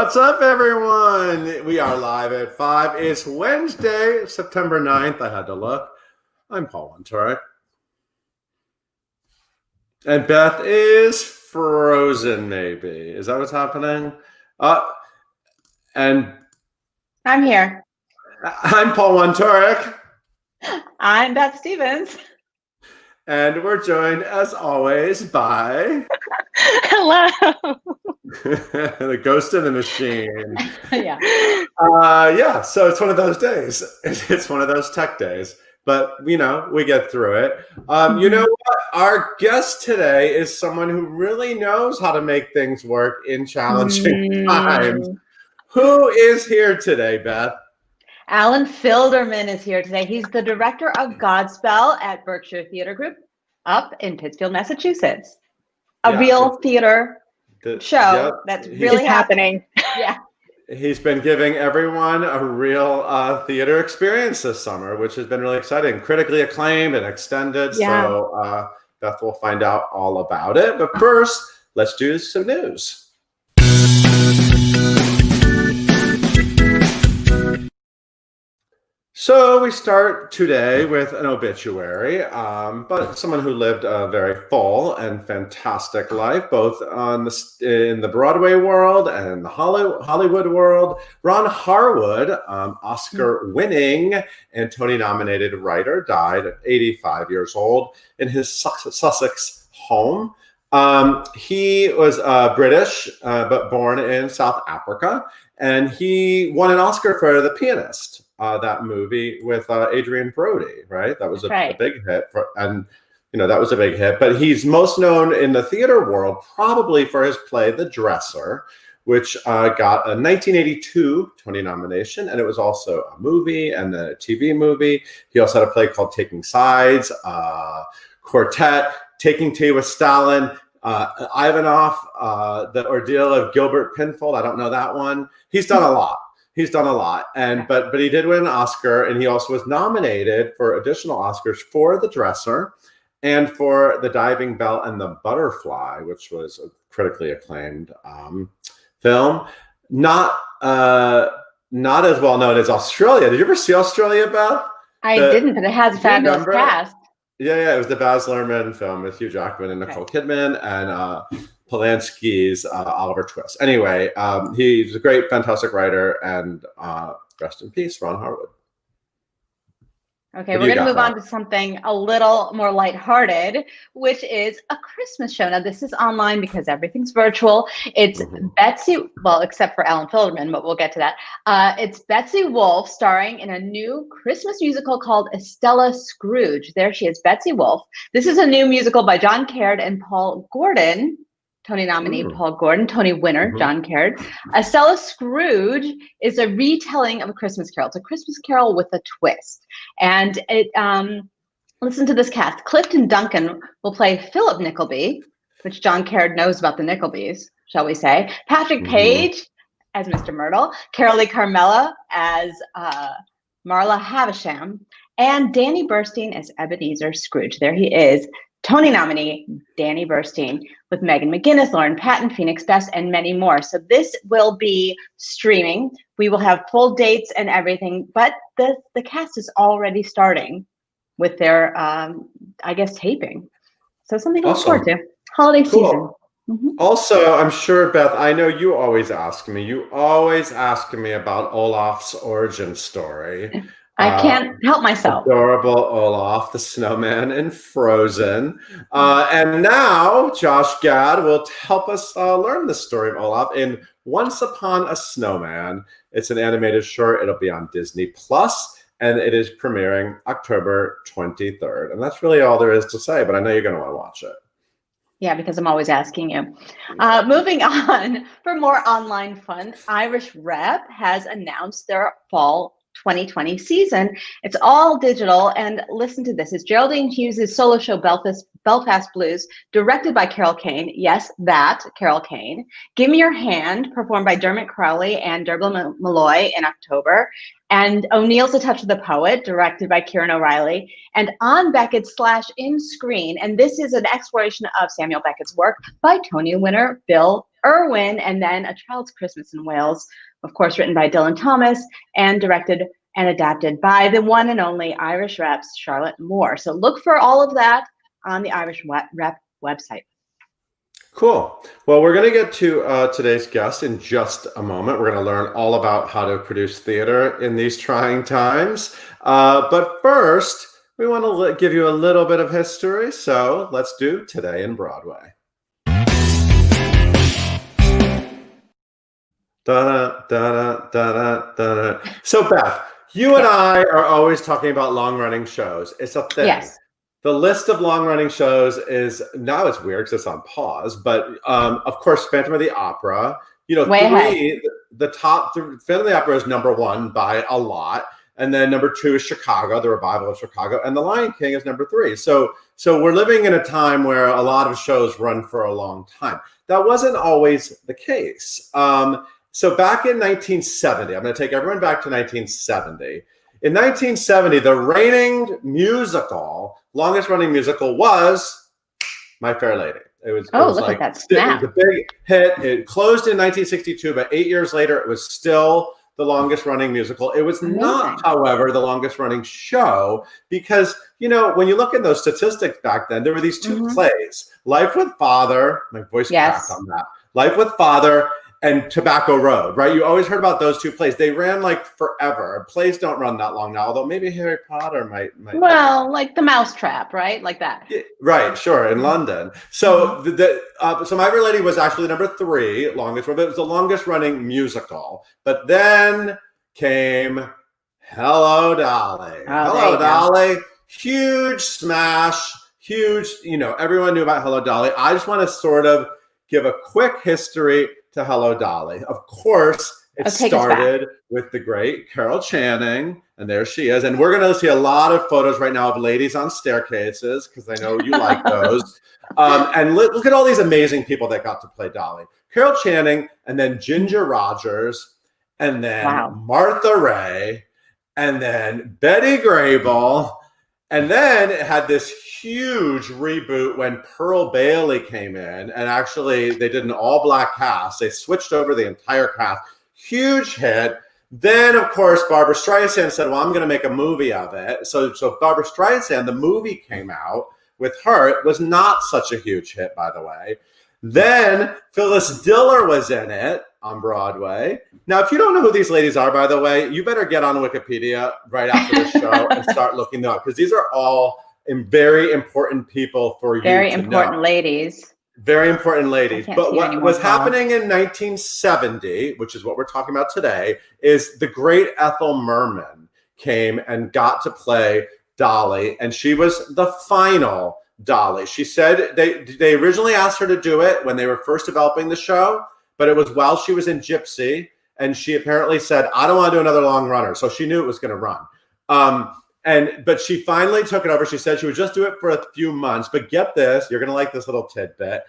What's up, everyone? We are live at 5. It's Wednesday, September 9th. I had to look. I'm Paul Wontorek. And Beth is frozen, maybe. Is that what's happening? And I'm here. I'm Paul Wontorek. I'm Beth Stevens. And we're joined, as always, by... Hello. the ghost in the machine. Yeah. So it's one of those days. It's one of those tech days. But, we get through it. You know what? Our guest today is someone who really knows how to make things work in challenging times. Who is here today, Beth? Alan Filderman is here today. He's the director of Godspell at Berkshire Theatre Group up in Pittsfield, Massachusetts. A real theater show that's really happening. Yeah. He's been giving everyone a real theater experience this summer, which has been really exciting. Critically acclaimed and extended. Yeah. So Beth will find out all about it. But first, let's do some news. So we start today with an obituary, but someone who lived a very full and fantastic life, both in the Broadway world and the Hollywood world. Ron Harwood, Oscar-winning and Tony-nominated writer, died at 85 years old in his Sussex home. He was British, but born in South Africa, and he won an Oscar for The Pianist. That movie with Adrian Brody, right? That was a big hit, that was a big hit. But he's most known in the theater world probably for his play The Dresser, which got a 1982 Tony nomination, and it was also a movie and a TV movie. He also had a play called Taking Sides, Quartet, Taking Tea with Stalin, Ivanov, The Ordeal of Gilbert Penfold. I don't know that one. He's done a lot. But he did win an Oscar, and he also was nominated for additional Oscars for The Dresser and for The Diving Bell and the Butterfly, which was a critically acclaimed film. Not as well known as Australia. Did you ever see Australia, Beth? I didn't, but it has a fabulous cast. Yeah, it was the Baz Luhrmann film with Hugh Jackman and Nicole Kidman and Polanski's Oliver Twist. Anyway, he's a great, fantastic writer, and rest in peace, Ron Harwood. Okay, we're going to move on to something a little more lighthearted, which is a Christmas show. Now, this is online because everything's virtual. It's Betsy, well, except for Alan Filderman, but we'll get to that. It's Betsy Wolfe starring in a new Christmas musical called Estella Scrooge. There she is, Betsy Wolfe. This is a new musical by John Caird and Paul Gordon. Tony nominee Paul Gordon, Tony winner John Caird. Estella Scrooge is a retelling of A Christmas Carol. It's a Christmas Carol with a twist. And it listen to this cast. Clifton Duncan will play Philip Nickleby, which John Caird knows about the Nicklebys, shall we say. Patrick Page as Mr. Myrtle, Carolee Carmela as Marla Havisham, and Danny Burstein as Ebenezer Scrooge. There he is. Tony nominee Danny Burstein with Megan McGinnis, Lauren Patton, Phoenix Best, and many more. So this will be streaming. We will have full dates and everything, but the cast is already starting with their, taping. So something to look forward to. Holiday season. Also, I'm sure, Beth, I know you always ask me about Olaf's origin story. I can't help myself. Adorable Olaf, the snowman in Frozen. And now Josh Gad will help us learn the story of Olaf in Once Upon a Snowman. It's an animated short. It'll be on Disney Plus, and it is premiering October 23rd. And that's really all there is to say, but I know you're going to want to watch it. Yeah, because I'm always asking you. Moving on, for more online fun, Irish Rep has announced their fall 2020 season. It's all digital, and listen to this. It's Geraldine Hughes' solo show Belfast Blues, directed by Carol Kane. Yes, that Carol Kane. Give Me Your Hand, performed by Dermot Crowley and Derblin Malloy in October. And O'Neill's A Touch of the Poet, directed by Kieran O'Reilly. And On Beckett / In Screen, and this is an exploration of Samuel Beckett's work by Tony winner Bill Irwin, and then A Child's Christmas in Wales, of course, written by Dylan Thomas and directed and adapted by the one and only Irish Rep's Charlotte Moore. So look for all of that on the Irish Rep website. Cool. Well, we're going to get to today's guest in just a moment. We're going to learn all about how to produce theater in these trying times. But first, we want to give you a little bit of history. So let's do Today in Broadway. Da-da, da-da, da-da, da-da. So Beth, you and I are always talking about long-running shows. It's a thing. Yes. The list of long-running shows is, now it's weird because it's on pause, but of course, Phantom of the Opera, the top three, Phantom of the Opera is number one by a lot. And then number two is Chicago, the revival of Chicago, and The Lion King is number three. So we're living in a time where a lot of shows run for a long time. That wasn't always the case. So back in 1970, I'm going to take everyone back to 1970. In 1970, the reigning musical, longest running musical, was My Fair Lady. It was look at that snap. It was a big hit. It closed in 1962, but 8 years later, it was still the longest running musical. It was not, however, the longest running show because, when you look at those statistics back then, there were these two plays, Life with Father, my voice cracked on that, Life with Father and Tobacco Road, right? You always heard about those two plays. They ran like forever. Plays don't run that long now, although maybe Harry Potter might. Well, like The Mousetrap, right? Like that. Yeah, right, sure, in London. So so My Fair Lady was actually number three, longest run, but it was the longest running musical. But then came Hello, Dolly. Hello, Dolly. Huge smash, huge, everyone knew about Hello, Dolly. I just want to sort of give a quick history to Hello, Dolly. Of course, it started with the great Carol Channing, and there she is. And we're going to see a lot of photos right now of ladies on staircases, because I know you like those. And look at all these amazing people that got to play Dolly. Carol Channing, and then Ginger Rogers, and then Martha Ray, and then Betty Grable, and then it had this huge reboot when Pearl Bailey came in, and actually they did an all-black cast. They switched over the entire cast. Huge hit. Then, of course, Barbra Streisand said, well, I'm going to make a movie of it. So Barbra Streisand, the movie came out with her. It was not such a huge hit, by the way. Then Phyllis Diller was in it on Broadway. Now, if you don't know who these ladies are, by the way, you better get on Wikipedia right after the show and start looking them up, because these are all very important people for you to know. Very important ladies. Very important ladies. But what was happening in 1970, which is what we're talking about today, is the great Ethel Merman came and got to play Dolly, and she was the final Dolly. She said they originally asked her to do it when they were first developing the show, but it was while she was in Gypsy, and she apparently said, I don't want to do another long runner. So she knew it was going to run. But she finally took it over. She said she would just do it for a few months. But get this, you're going to like this little tidbit.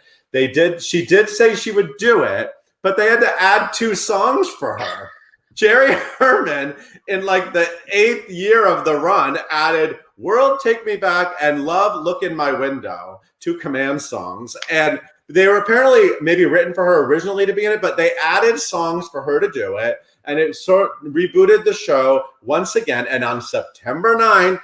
She did say she would do it, but they had to add 2 songs for her. Jerry Herman, in like the 8th year of the run, added World Take Me Back and Love Look in My Window, 2 command songs. And they were apparently maybe written for her originally to be in it, but they added songs for her to do it. And it sort of rebooted the show once again. And on September 9th,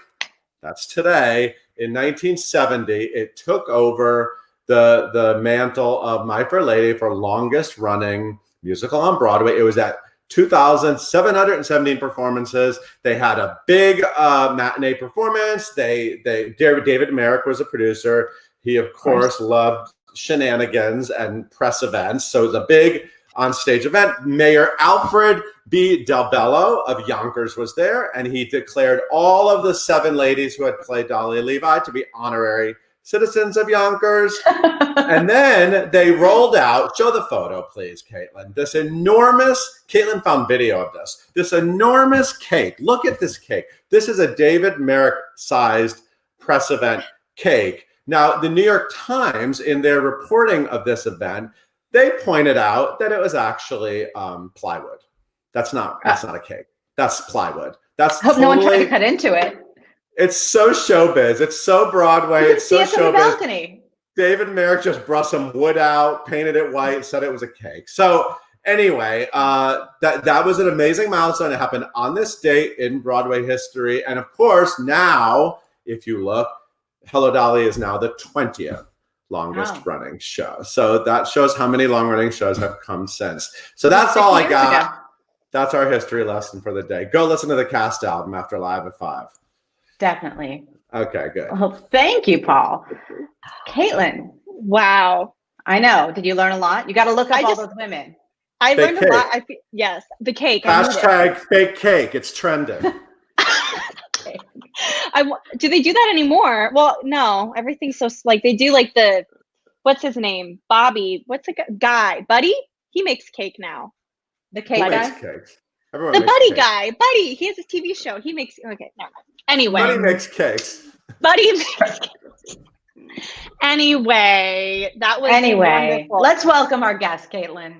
that's today, in 1970, it took over the mantle of My Fair Lady for longest running musical on Broadway. It was at 2,717 performances. They had a big matinee performance. David Merrick was a producer. He, of course, loved shenanigans and press events. So it was a big on-stage event. Mayor Alfred B. Del Bello of Yonkers was there, and he declared all of the 7 ladies who had played Dolly Levi to be honorary citizens of Yonkers. And then they rolled out, show the photo, please, Caitlin. Caitlin found video of this enormous cake. Look at this cake. This is a David Merrick-sized press event cake. Now, the New York Times, in their reporting of this event, they pointed out that it was actually plywood. That's not a cake. That's plywood. That's I hope no one tried to cut into it. It's so showbiz. It's so Broadway. It's so showbiz. Balcony. David Merrick just brought some wood out, painted it white, said it was a cake. So anyway, that was an amazing milestone. It happened on this date in Broadway history. And of course, now, if you look, Hello Dolly is now the 20th longest running show. So that shows how many long running shows have come since. So that's all I got. Ago. That's our history lesson for the day. Go listen to the cast album after Live at 5. Definitely. Okay, good. Well, thank you, Paul. Caitlin. Wow. I know. Did you learn a lot? You got to look up all those women. I learned a lot. Yes, the cake. Hashtag fake cake. It's trending. Do they do that anymore? Well, no. Everything's so like they do like the, what's his name? Bobby. What's the guy? Buddy? He makes cake now. The cake guy? Makes cakes. The Buddy guy. Buddy. He has a TV show. He makes, okay, never mind. Anyway. Buddy makes cakes. Buddy makes cakes. Anyway, that was wonderful. Let's welcome our guest, Caitlin.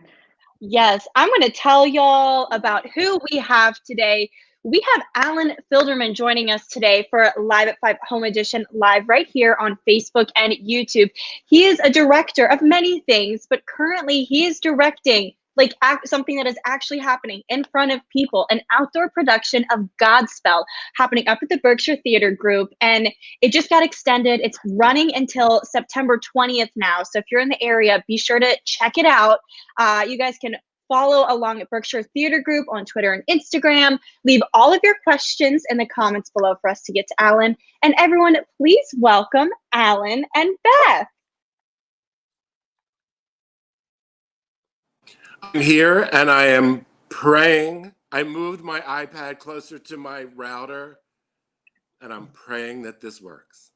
Yes, I'm going to tell y'all about who we have today. We have Alan Filderman joining us today for Live at 5 Home Edition live right here on Facebook and YouTube. He is a director of many things, but currently he is directing like something that is actually happening in front of people, an outdoor production of Godspell happening up at the Berkshire Theatre Group. And it just got extended. It's running until September 20th now. So if you're in the area, be sure to check it out. You guys can follow along at Berkshire Theatre Group on Twitter and Instagram. Leave all of your questions in the comments below for us to get to Alan. And everyone, please welcome Alan and Beth. I'm here and I am praying. I moved my iPad closer to my router and I'm praying that this works.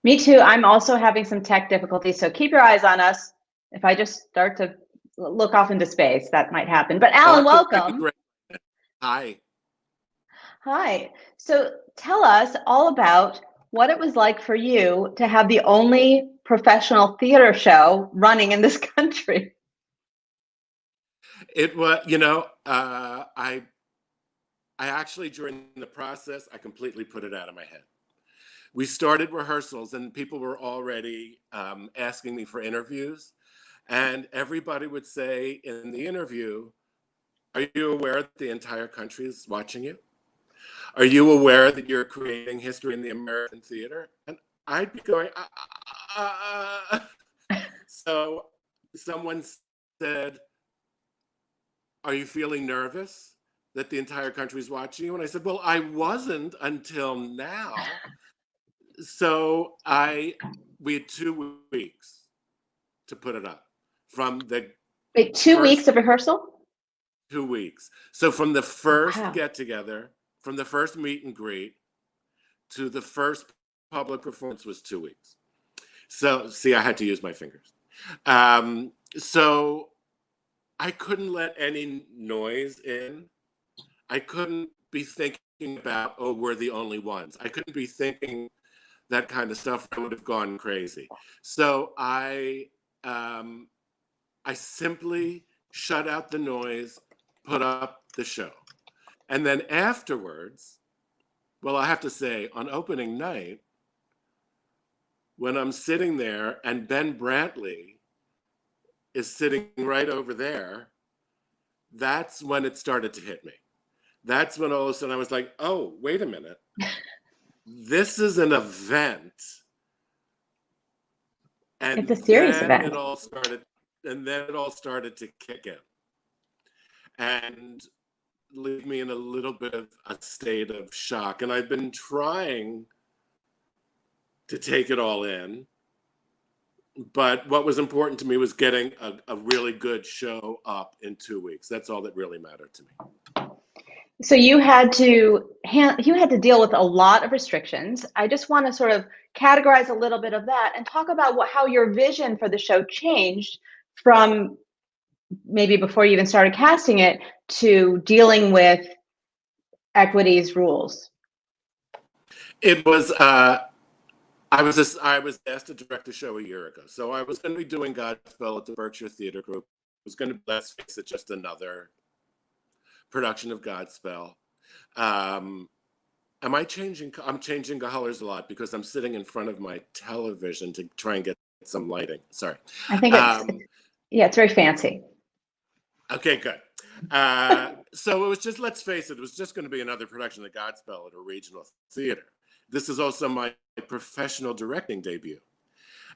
Me too. I'm also having some tech difficulties, so keep your eyes on us. If I just start to look off into space, that might happen. But Alan, welcome. Hi. Hi. So tell us all about what it was like for you to have the only professional theater show running in this country. It was, I actually, during the process, I completely put it out of my head. We started rehearsals and people were already asking me for interviews. And everybody would say in the interview, are you aware that the entire country is watching you? Are you aware that you're creating history in the American theater? And I'd be going, So someone said, are you feeling nervous that the entire country is watching you? And I said, well, I wasn't until now. So we had 2 weeks to put it up from the Wait, 2 weeks of rehearsal? 2 weeks. So from the first get together, from the first meet and greet to the first public performance was 2 weeks. So see, I had to use my fingers. So I couldn't let any noise in. I couldn't be thinking about, oh, we're the only ones. I couldn't be thinking that kind of stuff. I would have gone crazy. So I simply shut out the noise, put up the show. And then afterwards, well, I have to say, on opening night, when I'm sitting there and Ben Brantley is sitting right over there, that's when it started to hit me. That's when all of a sudden I was like, oh, wait a minute. This is an event. And it's a serious event. And then it all started to kick in and leave me in a little bit of a state of shock. And I've been trying to take it all in. But what was important to me was getting a really good show up in 2 weeks. That's all that really mattered to me. So you had to deal with a lot of restrictions. I just want to sort of categorize a little bit of that and talk about how your vision for the show changed from maybe before you even started casting it to dealing with equities rules. It was. I was asked to direct a show a year ago. So I was going to be doing Godspell at the Berkshire Theatre Group. It was going to be, let's face it, just another production of Godspell. I'm changing colors a lot because I'm sitting in front of my television to try and get some lighting. Sorry. I think it's very fancy. Okay, good. So it was just, let's face it was just going to be another production of Godspell at a regional theater. This is also my professional directing debut.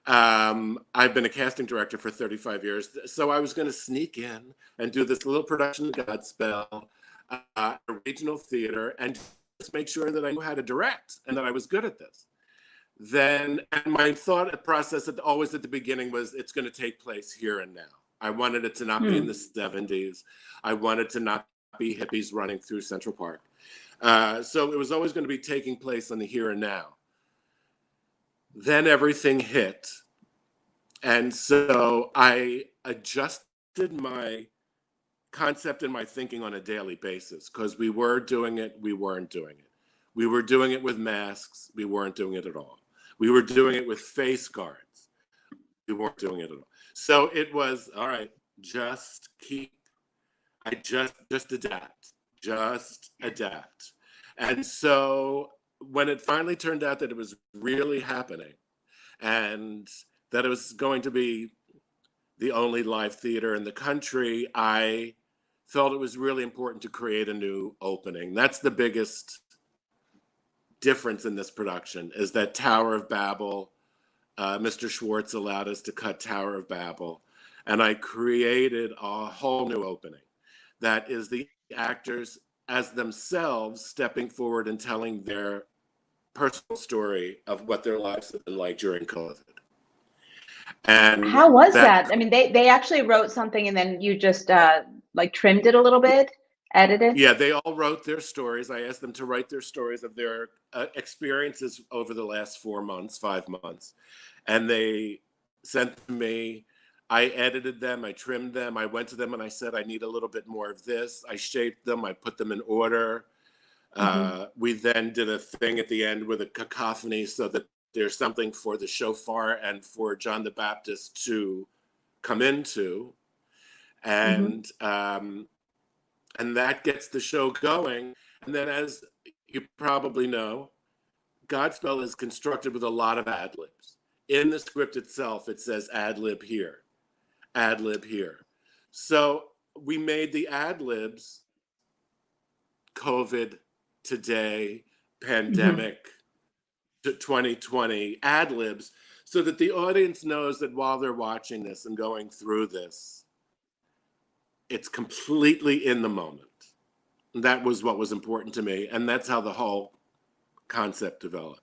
I've been a casting director for 35 years, so I was going to sneak in and do this little production of Godspell at a regional theater and just make sure that I knew how to direct and that I was good at this. And my thought process always at the beginning was, it's going to take place here and now. I wanted it to not be in the 70s. I wanted to not be hippies running through Central Park. So it was always going to be taking place in the here and now. Then everything hit. And so I adjusted my concept and my thinking on a daily basis, because we were doing it, we weren't doing it. We were doing it with masks, we weren't doing it at all. We were doing it with face guards, we weren't doing it at all. So it was, all right, just adapt. And so when it finally turned out that it was really happening and that it was going to be the only live theater in the country, I felt it was really important to create a new opening. That's the biggest difference in this production, is that Tower of Babel, Mr. Schwartz allowed us to cut Tower of Babel, and I created a whole new opening that is the actors as themselves stepping forward and telling their personal story of what their lives have been like during COVID. And how was that? I mean, they actually wrote something and then you just like trimmed it a little bit, edited? Yeah, they all wrote their stories. I asked them to write their stories of their experiences over the last 5 months. And they sent to me. I edited them, I trimmed them. I went to them and I said, I need a little bit more of this. I shaped them, I put them in order. We then did a thing at the end with a cacophony so that there's something for the shofar and for John the Baptist to come into. And that gets the show going. And then, as you probably know, Godspell is constructed with a lot of ad-libs. In the script itself, it says ad-lib here, ad-lib here. So we made the ad-libs COVID, today, pandemic, to 2020 ad-libs, so that the audience knows that while they're watching this and going through this, it's completely in the moment. That was what was important to me, and that's how the whole concept developed.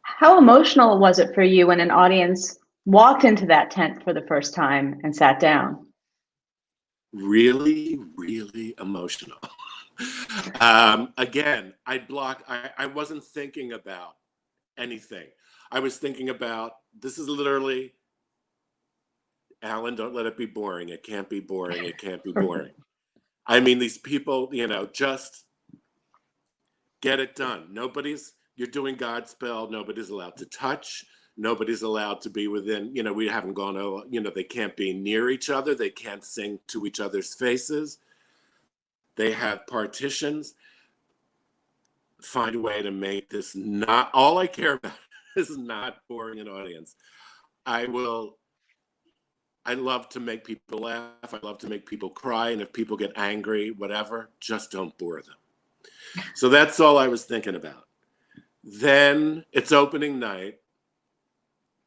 How emotional was it for you when an audience walked into that tent for the first time and sat down? Really, really emotional. Again, I wasn't thinking about anything. I was thinking about, this is literally, Alan, don't let it be boring. It can't be boring. It can't be boring. I mean, these people, just get it done. You're doing Godspell. Nobody's allowed to touch. Nobody's allowed to be within, we haven't gone, they can't be near each other. They can't sing to each other's faces. They have partitions. Find a way to make this not, all I care about is not boring an audience. I love to make people laugh. I love to make people cry. And if people get angry, whatever, just don't bore them. So that's all I was thinking about. Then it's opening night,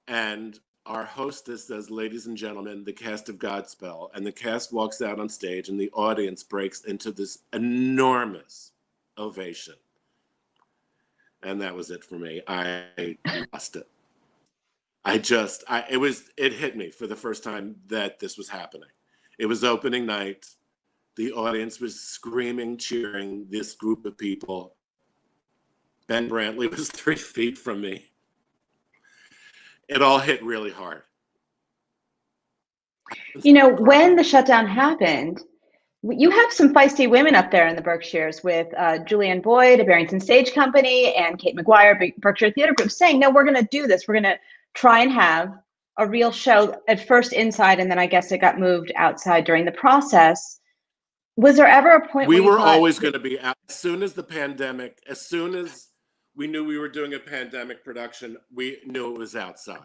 and our hostess says, ladies and gentlemen, the cast of Godspell, and the cast walks out on stage and the audience breaks into this enormous ovation. And that was it for me. I lost it. It hit me for the first time that this was happening. It was opening night. The audience was screaming, cheering this group of people. Ben Brantley was 3 feet from me. It all hit really hard. When the shutdown happened, you have some feisty women up there in the Berkshires with Julianne Boyd, a Barrington Stage Company, and Kate McGuire, Berkshire Theatre Group, saying, no, we're going to do this. We're going to try and have a real show, at first inside, and then I guess it got moved outside during the process. Was there ever a point we where were always going to be out? As soon as we knew we were doing a pandemic production, we knew it was outside.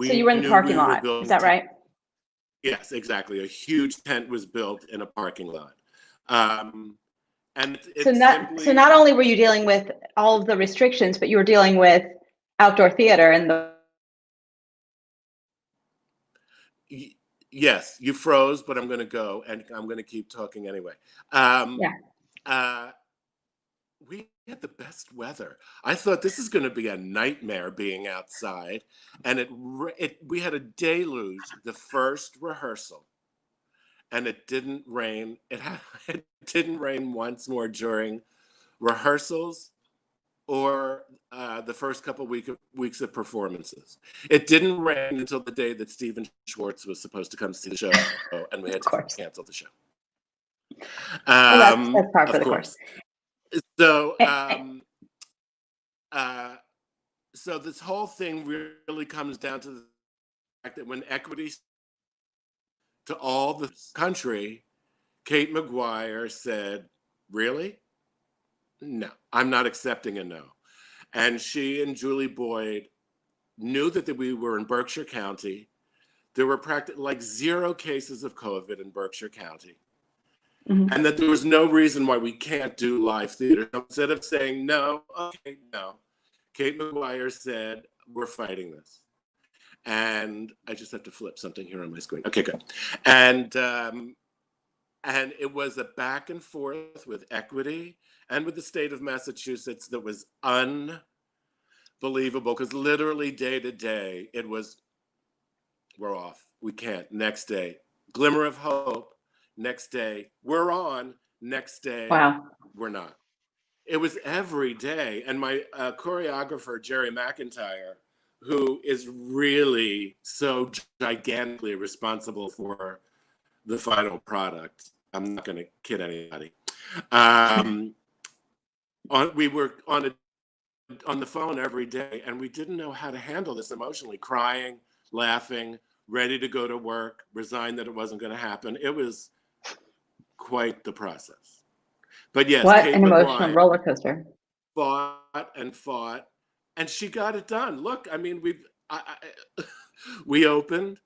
So you were in the parking lot, is that right? Yes, exactly. A huge tent was built in a parking lot. And so not only were you dealing with all of the restrictions, but you were dealing with outdoor theater and the. Yes, you froze, but I'm going to go, and I'm going to keep talking anyway. We had the best weather. I thought this is going to be a nightmare being outside, and we had a deluge the first rehearsal, and it didn't rain. It didn't rain once more during rehearsals or the first couple weeks of performances. It didn't rain until the day that Stephen Schwartz was supposed to come see the show, and we had to cancel the show. That's par for the course. So, so this whole thing really comes down to the fact that when equity to all the country, Kate McGuire said, "Really? No, I'm not accepting a no." And she and Julie Boyd knew that we were in Berkshire County. There were practically like 0 cases of COVID in Berkshire County. Mm-hmm. And that there was no reason why we can't do live theater. So instead of saying no, okay, no, Kate McGuire said, "We're fighting this." And I just have to flip something here on my screen. Okay, good. And it was a back and forth with equity and with the state of Massachusetts that was unbelievable, because literally day to day, it was, we're off, we can't, next day, glimmer of hope, next day, we're on, next day, wow, we're not. It was every day. And my choreographer, Jerry McIntyre, who is really so gigantically responsible for the final product, I'm not going to kid anybody. We were on the phone every day, and we didn't know how to handle this emotionally, crying, laughing, ready to go to work, resigned that it wasn't going to happen. It was quite the process. But yes, what Kate an emotional McGuire roller coaster. Fought, and she got it done. Look, I mean, we opened.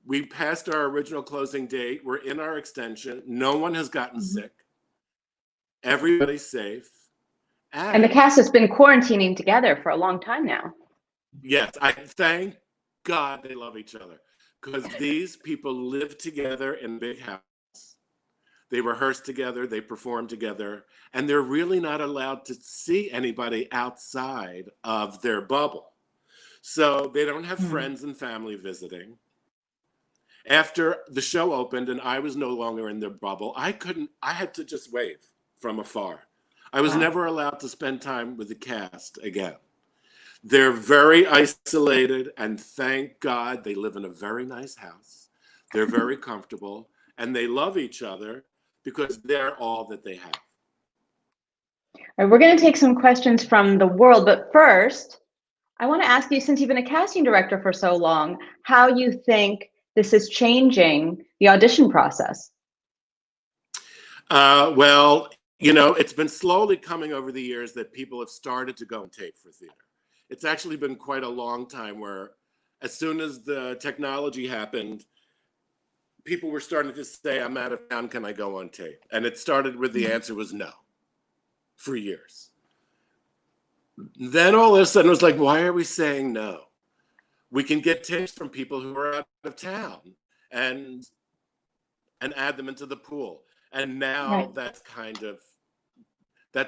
We passed our original closing date. We're in our extension. No one has gotten sick. Everybody's safe. And the cast has been quarantining together for a long time now. Yes, I thank God they love each other, because these people live together in a big house. They rehearse together, they perform together, and they're really not allowed to see anybody outside of their bubble. So they don't have friends and family visiting. After the show opened and I was no longer in their bubble, I had to just wave from afar. I was never allowed to spend time with the cast again. They're very isolated, and thank God they live in a very nice house. They're very comfortable, and they love each other because they're all that they have. All right, we're going to take some questions from the world, but first, I want to ask you, since you've been a casting director for so long, how you think this is changing the audition process. Well, you know, it's been slowly coming over the years that people have started to go and tape for theater. It's actually been quite a long time where as soon as the technology happened, people were starting to say, "I'm out of town, can I go on tape?" And it started with the answer was no for years. Then all of a sudden it was like, why are we saying no? We can get tapes from people who are out of town and add them into the pool. And now that's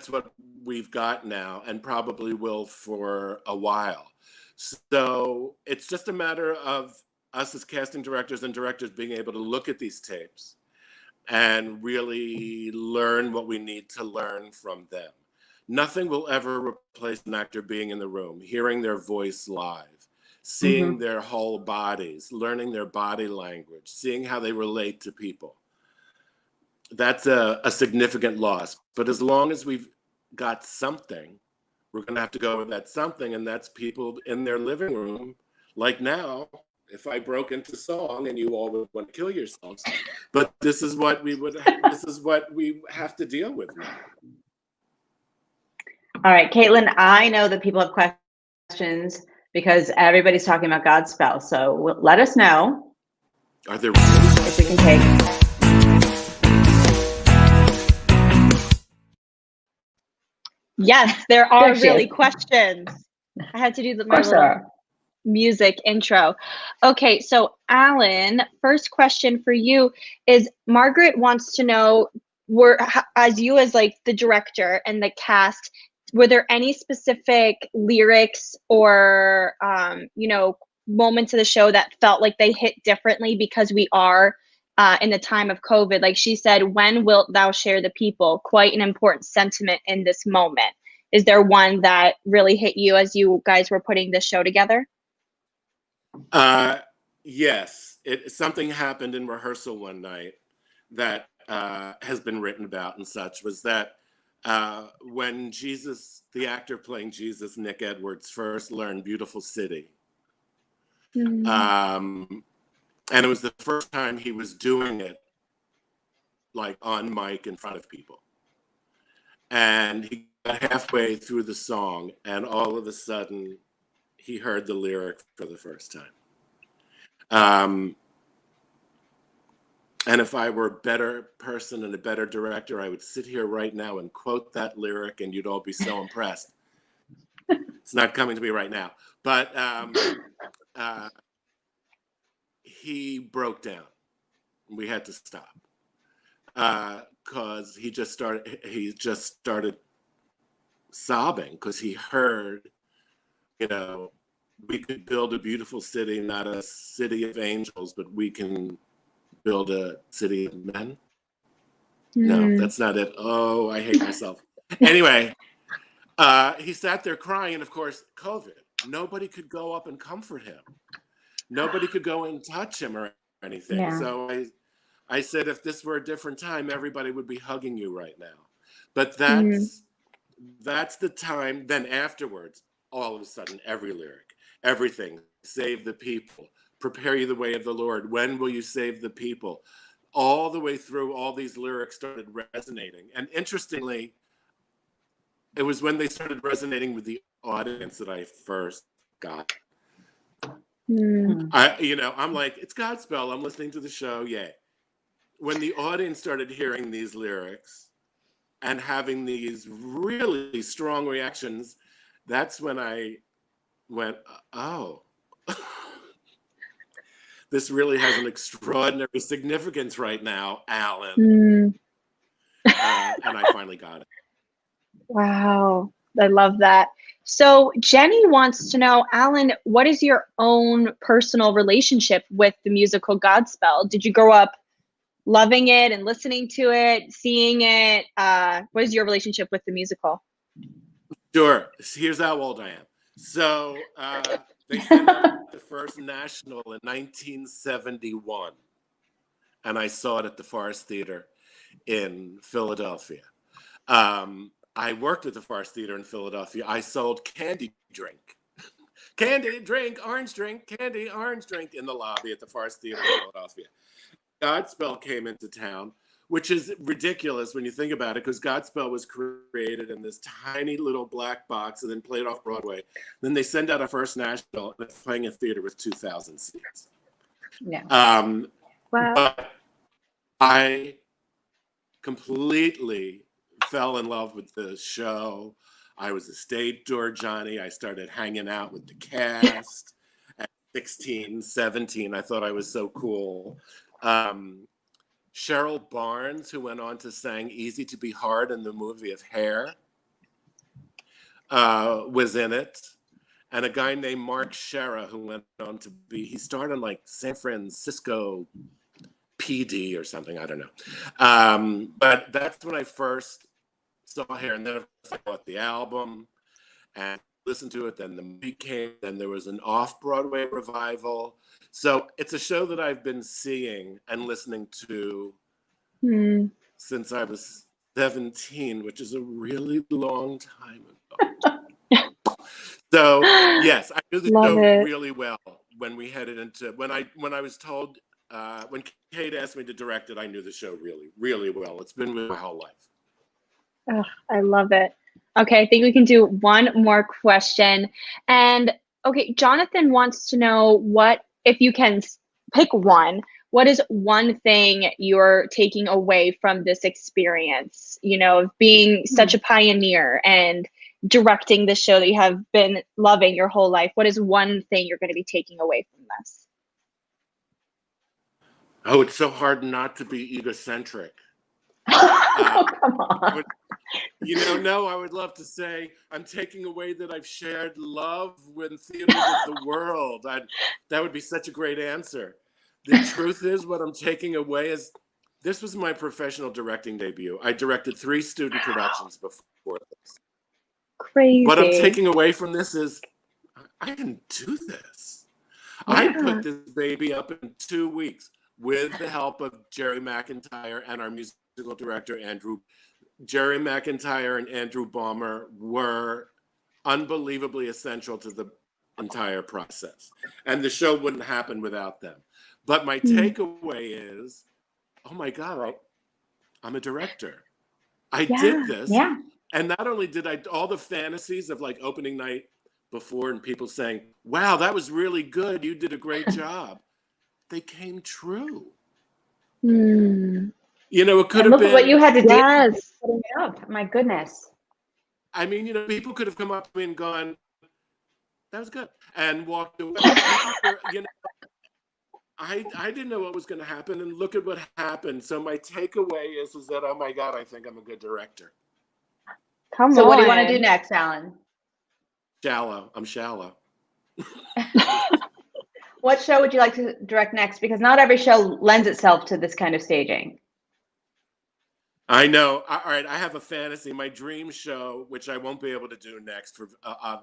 what we've got now, and probably will for a while. So it's just a matter of us as casting directors and directors being able to look at these tapes and really learn what we need to learn from them. Nothing will ever replace an actor being in the room, hearing their voice live, seeing their whole bodies, learning their body language, seeing how they relate to people. That's a significant loss. But as long as we've got something, we're going to have to go with that something, and that's people in their living room. Like now, if I broke into song, and you all would want to kill yourselves, but this is what we have to deal with now. All right, Caitlin, I know that people have questions because everybody's talking about Godspell. So let us know Are there really if we can take. Yes, there are There she really is. questions. I had to do Of my course there little are. music intro. Okay, so Alan, first question for you is Margaret wants to know, as you as like the director and the cast, were there any specific lyrics or moments of the show that felt like they hit differently because we are in the time of COVID? Like she said, when wilt thou share the people? Quite an important sentiment in this moment. Is there one that really hit you as you guys were putting this show together? Yes, something happened in rehearsal one night that has been written about and such, was that when Jesus, the actor playing Jesus, Nick Edwards, first learned Beautiful City. And it was the first time he was doing it like on mic in front of people. And he got halfway through the song and all of a sudden he heard the lyric for the first time. And if I were a better person and a better director, I would sit here right now and quote that lyric and you'd all be so impressed. It's not coming to me right now, but he broke down. We had to stop because he just started sobbing because he heard, we could build a beautiful city, not a city of angels, but we can build a city of men. No, that's not it. Oh, I hate myself. Anyway, he sat there crying, and of course, COVID. Nobody could go up and comfort him. Nobody could go and touch him or anything. Yeah. So I said, if this were a different time, everybody would be hugging you right now. But that's the time. Then afterwards, all of a sudden, every lyric, everything, save the people, prepare you the way of the Lord. When will you save the people? All the way through, all these lyrics started resonating. And interestingly, it was when they started resonating with the audience that I first got. I'm like, it's Godspell. I'm listening to the show. Yay. When the audience started hearing these lyrics and having these really strong reactions, that's when I went, oh, this really has an extraordinary significance right now, Alan. And I finally got it. Wow, I love that. So Jenny wants to know, Alan, what is your own personal relationship with the musical Godspell? Did you grow up loving it and listening to it, seeing it? What is your relationship with the musical? Sure. Here's how old I am. So they sent out the first national in 1971, and I saw it at the Forest Theatre in Philadelphia. I worked at the Forest Theatre in Philadelphia. I sold candy drink, orange drink, candy, orange drink in the lobby at the Forest Theatre in Philadelphia. Godspell came into town, which is ridiculous when you think about it, because Godspell was created in this tiny little black box and then played off Broadway. Then they send out a first national, and it's playing a theater with 2,000 seats. Yeah. Wow. But I completely fell in love with the show. I was a stage door Johnny. I started hanging out with the cast at 16, 17. I thought I was so cool. Cheryl Barnes, who went on to sing Easy to Be Hard in the movie of Hair, was in it. And a guy named Mark Shera, who went on to he starred in like San Francisco PD or something, I don't know. But that's when I first saw Hair. And then of course I bought the album and listened to it. Then the movie came, then there was an off-Broadway revival. So it's a show that I've been seeing and listening to since I was 17, which is a really long time ago. So yes, I knew the show really well when we headed into, when I was told, when Kate asked me to direct it, I knew the show really, really well. It's been with my whole life. Oh, I love it. Okay, I think we can do one more question. And Okay, Jonathan wants to know if you can pick one, what is one thing you're taking away from this experience, of being such a pioneer and directing the show that you have been loving your whole life? What is one thing you're going to be taking away from this? Oh, it's so hard not to be egocentric. Oh, come on. No, I would love to say I'm taking away that I've shared love with theater with the world. That would be such a great answer. The truth is, what I'm taking away is this was my professional directing debut. I directed 3 student productions before this. Crazy. What I'm taking away from this is I didn't do this. Yeah. I put this baby up in 2 weeks with the help of Jerry McIntyre and our musical director, Andrew. Jerry McIntyre and Andrew Baumer were unbelievably essential to the entire process. And the show wouldn't happen without them. But my takeaway is, oh my God, I'm a director. I did this. Yeah. And not only did I, all the fantasies of like opening night before and people saying, wow, that was really good. You did a great job. They came true. It could have look been. at what you had to do. Yes. Putting it up. My goodness. I mean, people could have come up to me and gone, that was good, and walked away. I didn't know what was going to happen, and look at what happened. So my takeaway is that, oh my God, I think I'm a good director. Come on. So what do you want to do next, Alan? Shallow. I'm shallow. What show would you like to direct next? Because not every show lends itself to this kind of staging. I know. All right, I have a fantasy. My dream show, which I won't be able to do next for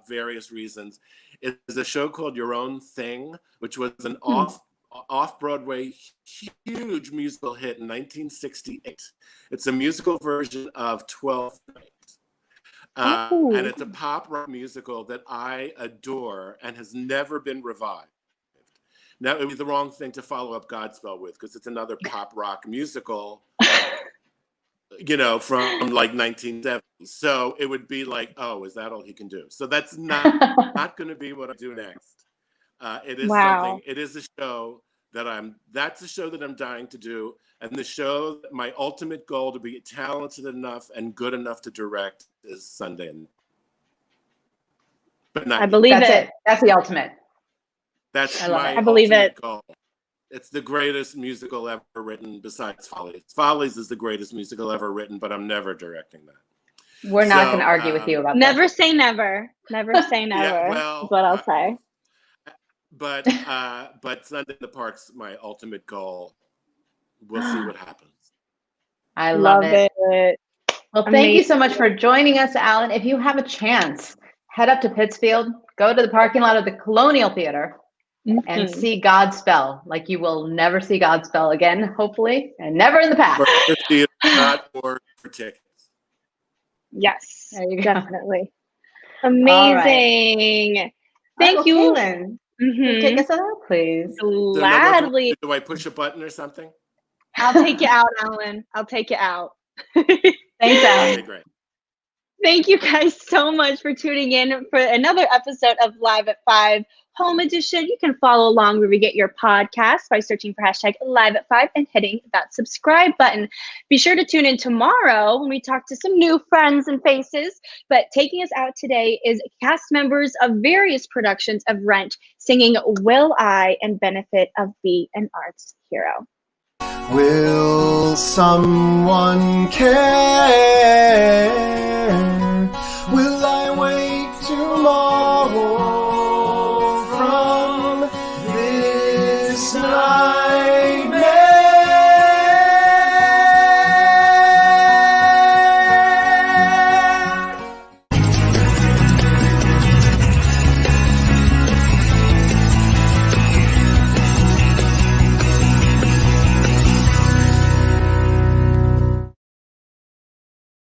various reasons, is a show called Your Own Thing, which was an off-Broadway huge musical hit in 1968. It's a musical version of 12th Night. And it's a pop rock musical that I adore and has never been revived. Now, it would be the wrong thing to follow up Godspell with, because it's another pop rock musical, from like 1970. So it would be like, oh, is that all he can do? So that's not going to be what I do next. It is something. It is a show that's a show that I'm dying to do. And the show, my ultimate goal to be talented enough and good enough to direct is Sunday. But not I believe it. That's the ultimate. That's my I believe ultimate it. goal. It's the greatest musical ever written besides Follies. Follies is the greatest musical ever written, but I'm never directing that. We're not going to argue with you about never that. Say never. Never say never. Well, is what I'll say. But Sunday in the Park's my ultimate goal. We'll see what happens. I love it. Well, thank you Amazing. so much for joining us, Alan. If you have a chance, head up to Pittsfield, go to the parking lot of the Colonial Theater, and see Godspell. Like you will never see Godspell again, hopefully, and never in the past. Berkshire.org for tickets. Yes, There you go. definitely. Amazing. Right. Thank you. Caitlin, take us out, please. Gladly. Do I push a button or something? I'll take you out, Alan. I'll take you out. Thanks, Alan. Okay, great. Thank you guys so much for tuning in for another episode of Live at 5 Home Edition. You can follow along where we get your podcast by searching for hashtag Live at 5 and hitting that subscribe button. Be sure to tune in tomorrow when we talk to some new friends and faces. But taking us out today is cast members of various productions of Rent singing Will I and Benefit of Be an Arts Hero. Will someone care? Will I wake tomorrow from this night?